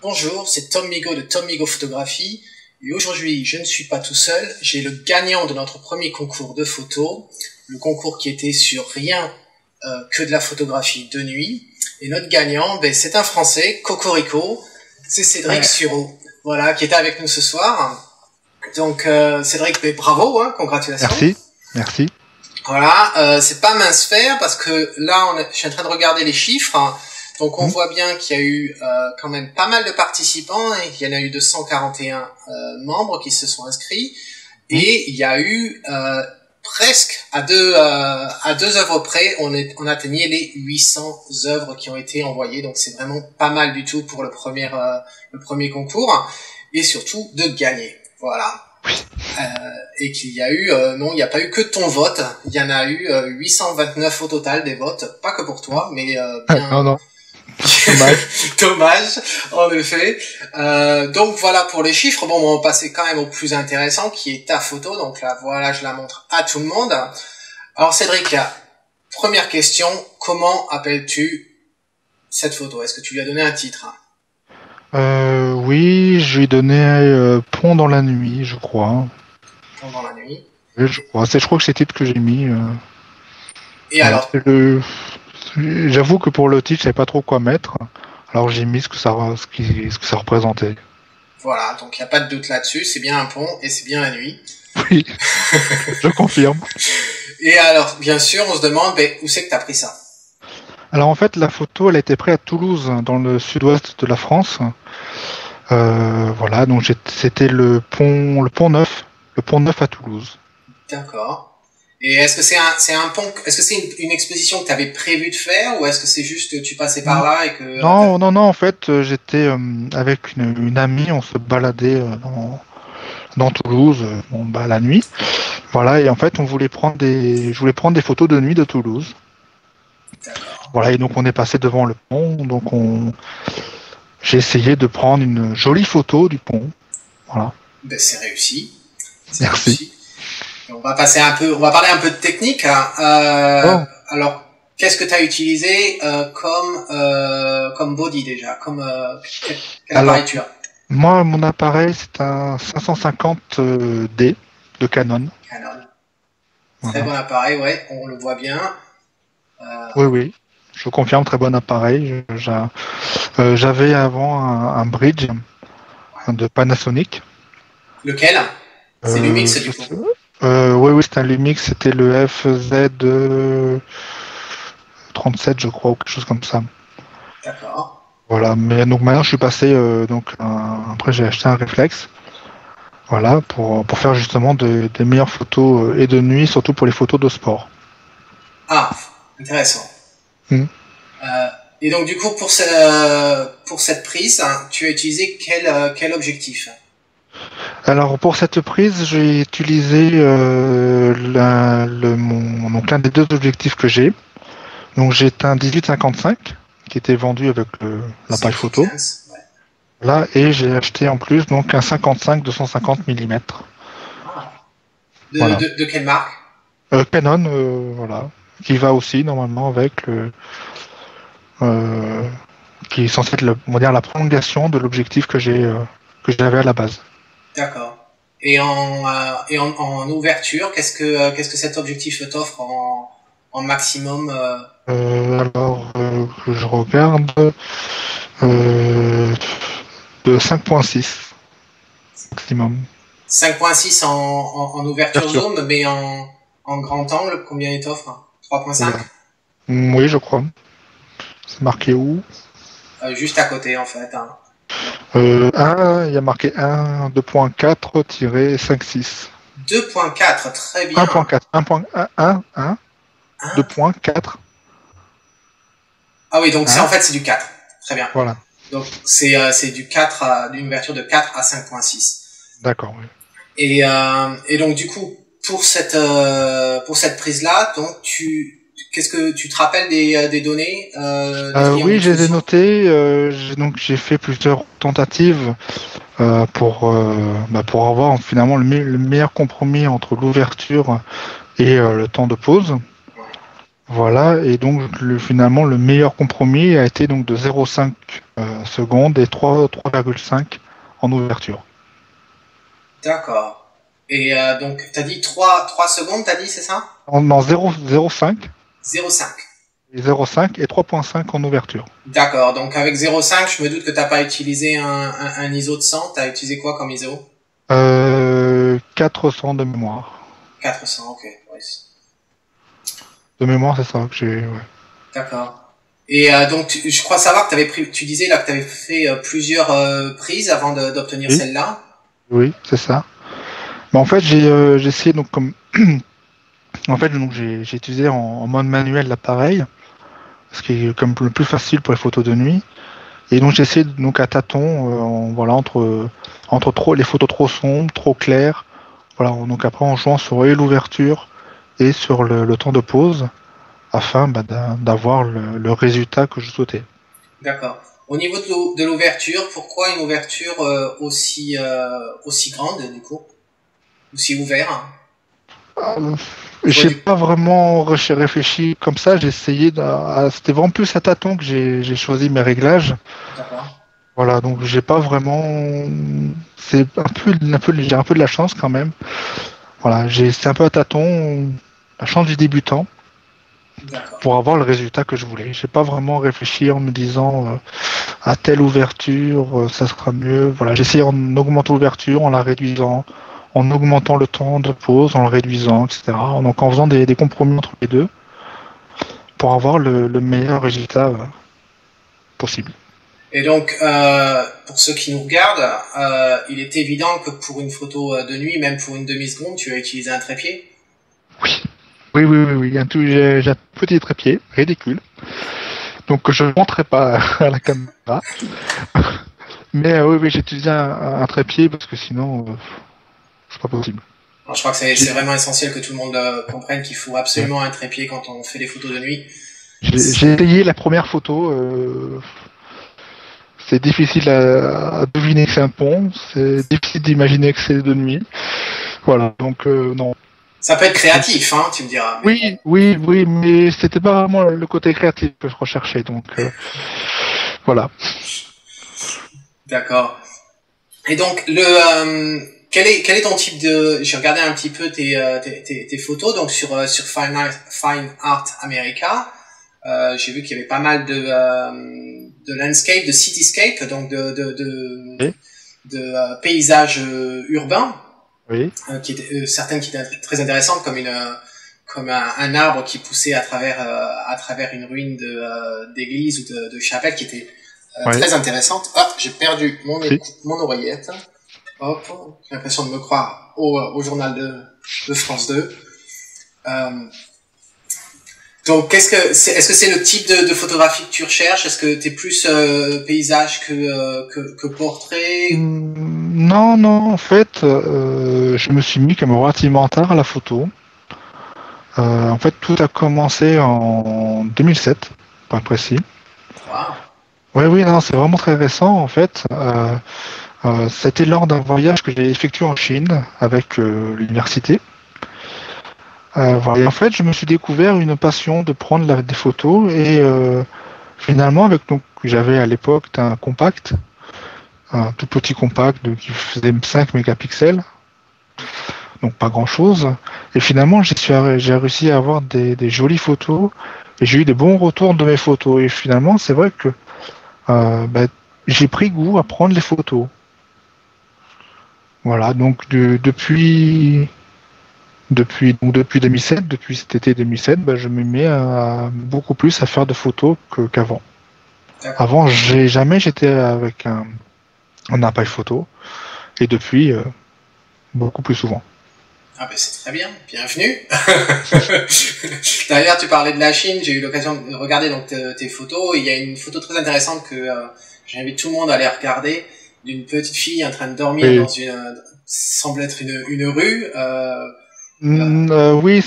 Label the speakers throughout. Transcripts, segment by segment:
Speaker 1: Bonjour, c'est Tom Migaud de Tom Migaud Photographie. Et aujourd'hui, je ne suis pas tout seul. J'ai le gagnant de notre premier concours de photos. Le concours qui était sur rien que de la photographie de nuit. Et notre gagnant, c'est un Français, Cocorico. C'est Cédric Sureau. Voilà, qui était avec nous ce soir. Donc, Cédric, bravo, congratulations.
Speaker 2: Merci.
Speaker 1: Voilà, c'est pas mince faire parce que là, je suis en train de regarder les chiffres. Donc on voit bien qu'il y a eu quand même pas mal de participants, et il y en a eu 241 membres qui se sont inscrits, et il y a eu presque à deux œuvres près, on atteignait les 800 œuvres qui ont été envoyées, donc c'est vraiment pas mal du tout pour le premier concours, et surtout de gagner. Voilà. Et qu'il y a eu, non, il n'y a pas eu que ton vote, il y en a eu 829 au total des votes, pas que pour toi, mais bien...
Speaker 2: Non.
Speaker 1: Dommage, en effet. Donc voilà pour les chiffres. Bon, on va passer quand même au plus intéressant, qui est ta photo. Donc là, voilà, je la montre à tout le monde. Alors Cédric, première question, comment appelles-tu cette photo? Est-ce que tu lui as donné un titre?
Speaker 2: Oui, je lui ai donné Pont dans la nuit, je crois.
Speaker 1: Pont dans la nuit.
Speaker 2: Oui, je crois que c'est le titre que j'ai mis.
Speaker 1: Et alors
Speaker 2: J'avoue que pour le titre, je savais pas trop quoi mettre. Alors j'ai mis ce que ça représentait.
Speaker 1: Voilà, donc il n'y a pas de doute là-dessus. C'est bien un pont et c'est bien la nuit.
Speaker 2: Oui, je confirme.
Speaker 1: Et alors, bien sûr, on se demande où c'est que tu as pris ça?
Speaker 2: Alors en fait, la photo, elle a été prise à Toulouse, dans le sud-ouest de la France. Voilà, donc c'était le pont Neuf, le pont Neuf à Toulouse.
Speaker 1: D'accord. Et est-ce que c'est un pont, est-ce que c'est une exposition que tu avais prévu de faire, ou est-ce que c'est juste tu passais par là et que...
Speaker 2: Non, en fait, j'étais avec une amie, on se baladait dans Toulouse, la nuit. Voilà, et en fait, je voulais prendre des photos de nuit de Toulouse.
Speaker 1: D'accord.
Speaker 2: Voilà, et donc on est passé devant le pont, donc j'ai essayé de prendre une jolie photo du pont. Voilà.
Speaker 1: C'est réussi.
Speaker 2: Merci.
Speaker 1: Réussi. On va parler un peu de technique. Alors, qu'est-ce que tu as utilisé comme body déjà, quel appareil tu as?
Speaker 2: Moi, mon appareil, c'est un 550D de Canon.
Speaker 1: Très bon appareil, ouais, on le voit bien.
Speaker 2: Oui, je confirme, très bon appareil. J'avais avant un bridge de Panasonic.
Speaker 1: Lequel? C'est Lumix du coup.
Speaker 2: Oui, c'était un Lumix, c'était le FZ 37, je crois, ou quelque chose comme ça.
Speaker 1: D'accord.
Speaker 2: Voilà, mais donc maintenant je suis passé, après j'ai acheté un réflexe, voilà, pour faire justement des meilleures photos et de nuit, surtout pour les photos de sport.
Speaker 1: Ah, intéressant. Et donc du coup pour cette prise, tu as utilisé quel objectif?
Speaker 2: Alors pour cette prise, j'ai utilisé l'un des deux objectifs que j'ai. Donc j'ai un 18-55 qui était vendu avec l'appareil photo.
Speaker 1: 15, ouais.
Speaker 2: Là, et j'ai acheté en plus donc un 55 250 mm.
Speaker 1: De quelle marque?
Speaker 2: Canon, voilà, qui va aussi normalement avec qui est censé être la prolongation de l'objectif que j'avais à la base.
Speaker 1: D'accord. Et en ouverture, qu'est-ce que cet objectif t'offre en maximum?
Speaker 2: Alors que je regarde de 5.6 maximum.
Speaker 1: 5.6 en ouverture zoom, mais en grand angle, combien il t'offre? 3.5?
Speaker 2: Oui, je crois. C'est marqué où?
Speaker 1: Juste à côté, en fait.
Speaker 2: Il y a marqué 1, 2.4-56.
Speaker 1: 2.4, très bien.
Speaker 2: 1.4, 1.1, 2.4.
Speaker 1: Ah oui, donc en fait, c'est du 4. Très bien.
Speaker 2: Voilà.
Speaker 1: Donc, c'est du 4 d'une ouverture de 4 à 5.6.
Speaker 2: D'accord, oui.
Speaker 1: Et donc, du coup, pour cette prise-là, donc, qu'est-ce que tu te rappelles des données?
Speaker 2: Oui, je les ai notées. J'ai fait plusieurs tentatives pour avoir finalement le meilleur compromis entre l'ouverture et le temps de pause. Voilà, et donc finalement le meilleur compromis a été donc de 0,5 secondes et 3,5 en ouverture.
Speaker 1: D'accord. Et donc, tu as dit 3 secondes, t'as dit, c'est ça?
Speaker 2: En 0,5
Speaker 1: 0,5.
Speaker 2: et 0,5 et 3,5 en ouverture.
Speaker 1: D'accord. Donc, avec 0,5, je me doute que t'as pas utilisé un ISO de 100. T'as utilisé quoi comme ISO?
Speaker 2: 400 de mémoire.
Speaker 1: 400, ok. Ouais.
Speaker 2: De mémoire, c'est ça que j'ai. Ouais.
Speaker 1: D'accord. Et donc, je crois savoir que tu disais là que tu avais fait plusieurs prises avant d'obtenir
Speaker 2: Oui,
Speaker 1: celle-là.
Speaker 2: oui, c'est ça. Mais en fait, j'ai essayé donc comme en fait donc j'ai utilisé en mode manuel l'appareil, ce qui est comme le plus facile pour les photos de nuit. Et donc j'ai essayé donc à tâtons, voilà entre trop les photos trop sombres, trop claires. Voilà, donc après en jouant sur et l'ouverture et sur le temps de pause afin d'avoir le résultat que je souhaitais.
Speaker 1: D'accord. Au niveau de l'ouverture, pourquoi une ouverture aussi grande du coup, aussi ouverte?
Speaker 2: Euh,
Speaker 1: Tu vois
Speaker 2: J'ai
Speaker 1: du.
Speaker 2: pas vraiment réfléchi comme ça. J'ai essayé. C'était vraiment plus à tâtons que j'ai choisi mes réglages.
Speaker 1: D'accord.
Speaker 2: Voilà, donc j'ai pas vraiment. C'est j'ai un peu de la chance quand même. Voilà, c'est un peu à tâtons, la chance du débutant
Speaker 1: D'accord.
Speaker 2: pour avoir le résultat que je voulais. J'ai pas vraiment réfléchi en me disant à telle ouverture, ça sera mieux. Voilà, j'ai essayé en augmentant l'ouverture, en la réduisant, en augmentant le temps de pause, en le réduisant, etc. Donc en faisant des compromis entre les deux pour avoir le meilleur résultat possible.
Speaker 1: Et donc, pour ceux qui nous regardent, il est évident que pour une photo de nuit, même pour une demi-seconde, tu vas utiliser un trépied.
Speaker 2: Oui. Oui, oui, oui, oui. J'ai un petit trépied, ridicule. Donc je ne montrerai pas à la caméra. Mais oui, oui, j'ai utilisé un trépied parce que sinon, c'est pas possible.
Speaker 1: Alors, je crois que c'est
Speaker 2: J'ai
Speaker 1: vraiment essentiel que tout le monde comprenne qu'il faut
Speaker 2: ouais.
Speaker 1: absolument un trépied quand on fait des photos de nuit.
Speaker 2: J'ai essayé la première photo. C'est difficile à deviner que c'est un pont. C'est difficile d'imaginer que c'est de nuit. Voilà, donc non.
Speaker 1: Ça peut être créatif, hein, tu me diras. Mais bon.
Speaker 2: Oui, oui, oui, mais c'était pas vraiment le côté créatif que je recherchais. Donc voilà.
Speaker 1: D'accord. Et donc, quel est ton type de. J'ai regardé un petit peu tes photos, donc sur Fine Art America. J'ai vu qu'il y avait pas mal de landscape, de cityscape, donc
Speaker 2: Oui,
Speaker 1: de paysages urbains,
Speaker 2: oui,
Speaker 1: certaines qui étaient très intéressantes, comme un arbre qui poussait à travers une ruine d'église ou de chapelle, qui était
Speaker 2: oui.
Speaker 1: très intéressante. Ah, j'ai perdu
Speaker 2: Si.
Speaker 1: mon oreillette. Hop, j'ai l'impression de me croire au journal de France 2. Euh, donc, est-ce que c'est le type de photographie que tu recherches? Est-ce que t'es plus paysage que portrait?
Speaker 2: Non, non, en fait, je me suis mis comme relativement tard à la photo. En fait, tout a commencé en 2007, pas précis.
Speaker 1: Waouh.
Speaker 2: Oui, oui, non, c'est vraiment très récent, en fait. C'était lors d'un voyage que j'ai effectué en Chine avec l'université. Voilà. Et en fait, je me suis découvert une passion de prendre des photos et finalement, donc, j'avais à l'époque un compact, un tout petit compact qui faisait 5 mégapixels, donc pas grand-chose. Et finalement, j'ai réussi à avoir des jolies photos et j'ai eu des bons retours de mes photos. Et finalement, c'est vrai que bah, j'ai pris goût à prendre les photos. Voilà, donc depuis 2007, depuis cet été 2007, bah, je me mets beaucoup plus à faire de photos qu'avant.
Speaker 1: D'accord.
Speaker 2: Avant, j'étais avec un appareil photo et depuis, beaucoup plus souvent.
Speaker 1: Ah ben c'est très bien, bienvenue. D'ailleurs, tu parlais de la Chine, j'ai eu l'occasion de regarder donc tes photos. Et il y a une photo très intéressante que j'invite tout le monde à aller regarder, d'une petite fille en train de dormir
Speaker 2: Et,
Speaker 1: dans semble être une rue.
Speaker 2: oui,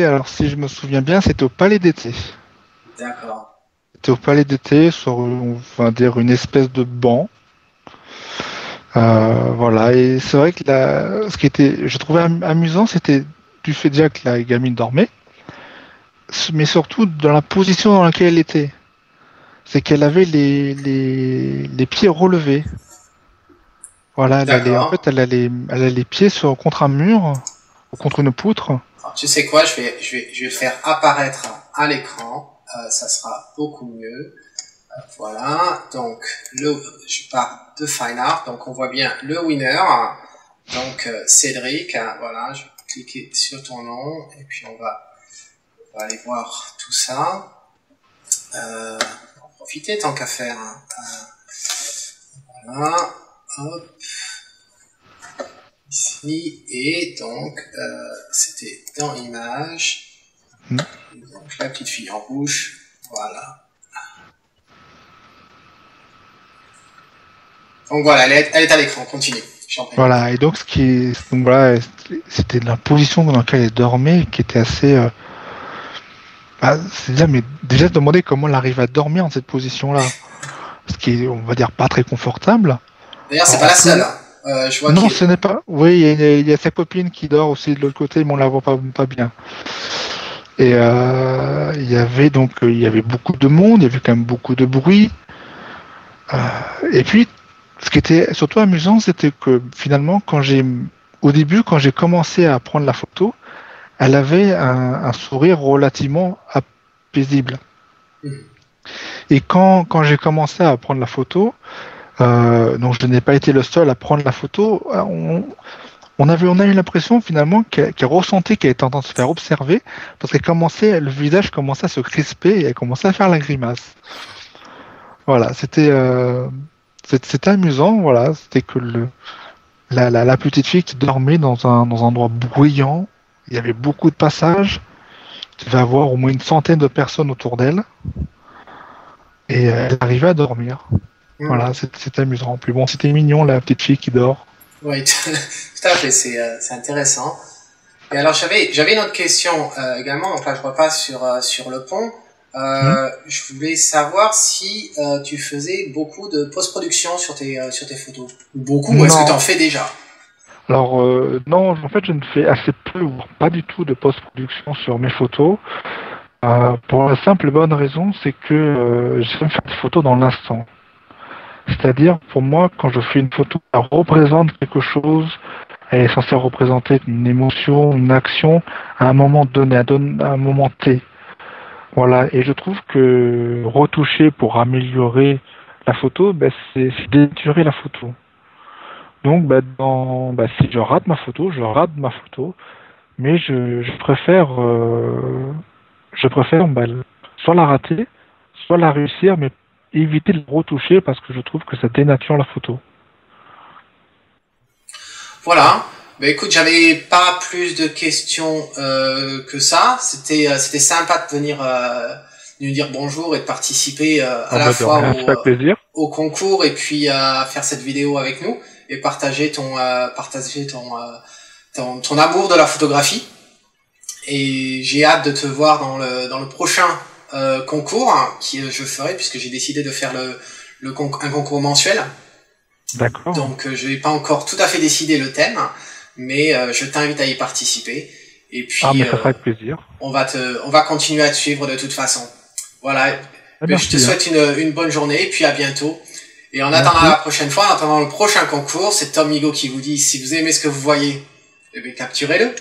Speaker 2: alors si je me souviens bien, c'était au Palais d'été.
Speaker 1: D'accord.
Speaker 2: C'était au Palais d'été sur, on va dire, une espèce de banc. Voilà, et c'est vrai que ce qui je trouvais amusant, c'était du fait déjà que la gamine dormait, mais surtout dans la position dans laquelle elle était. C'est qu'elle avait les pieds relevés. Voilà, en fait, elle a les pieds contre un mur ou contre une poutre.
Speaker 1: Alors, tu sais quoi, je vais le faire apparaître à l'écran. Ça sera beaucoup mieux. Voilà, donc je pars de Fine Art, donc on voit bien le winner. Donc Cédric, voilà, je vais cliquer sur ton nom et puis on va aller voir tout ça. On va profiter tant qu'à faire. Voilà, hop, ici, et donc c'était dans Images. Donc la petite fille en rouge, voilà. Donc voilà, elle est à l'écran, continue.
Speaker 2: Voilà, et donc voilà, c'était la position dans laquelle elle dormait qui était assez. C'est-à-dire, mais déjà demander comment elle arrive à dormir dans cette position-là, ce qui est, on va dire, pas très confortable.
Speaker 1: D'ailleurs, c'est pas la seule. Je vois
Speaker 2: non, ce n'est pas. Oui, il y a sa copine qui dort aussi de l'autre côté, mais on la voit pas bien. Et il y avait beaucoup de monde, il y avait quand même beaucoup de bruit. Et puis, ce qui était surtout amusant, c'était que finalement, au début, quand j'ai commencé à prendre la photo, elle avait un sourire relativement paisible. Et quand j'ai commencé à prendre la photo, donc je n'ai pas été le seul à prendre la photo, on a eu l'impression finalement qu'elle ressentait qu'elle était en train de se faire observer, parce que le visage commençait à se crisper et elle commençait à faire la grimace. Voilà, c'était amusant, voilà, c'était que la petite fille qui dormait dans un endroit bruyant, il y avait beaucoup de passages, il devait y avoir au moins une centaine de personnes autour d'elle, et elle arrivait à dormir. Voilà, c'est amusant. Puis bon, c'était mignon, la petite fille qui dort.
Speaker 1: Oui, tout à fait, c'est intéressant. Et alors, j'avais une autre question également, donc là je repasse sur le pont. Je voulais savoir si tu faisais beaucoup de post-production sur tes photos. Beaucoup, ou est-ce que tu en fais déjà?
Speaker 2: Alors, non, en fait, je ne fais assez peu ou pas du tout de post-production sur mes photos. Pour la simple et bonne raison, c'est que j'aime faire des photos dans l'instant. C'est-à-dire, pour moi, quand je fais une photo, elle représente quelque chose, elle est censée représenter une émotion, une action, à un moment donné, à un moment T. Voilà, et je trouve que retoucher pour améliorer la photo, c'est dénaturer la photo. Donc, si je rate ma photo, mais je préfère soit la rater, soit la réussir, mais éviter de retoucher parce que je trouve que ça dénature la photo.
Speaker 1: Voilà. Écoute, j'avais pas plus de questions que ça. C'était sympa de venir nous dire bonjour et de participer à la fois au concours et puis à faire cette vidéo avec nous et partager ton amour de la photographie. Et j'ai hâte de te voir dans le prochain concours je ferai, puisque j'ai décidé de faire un concours mensuel.
Speaker 2: D'accord.
Speaker 1: Donc je n'ai pas encore tout à fait décidé le thème, mais je t'invite à y participer. Et puis
Speaker 2: ça fera avec plaisir.
Speaker 1: On va continuer à te suivre de toute façon. Voilà. Je te souhaite une bonne journée et puis à bientôt. Et en attendant la prochaine fois, en attendant le prochain concours, c'est Tom Migo qui vous dit, si vous aimez ce que vous voyez, capturez-le.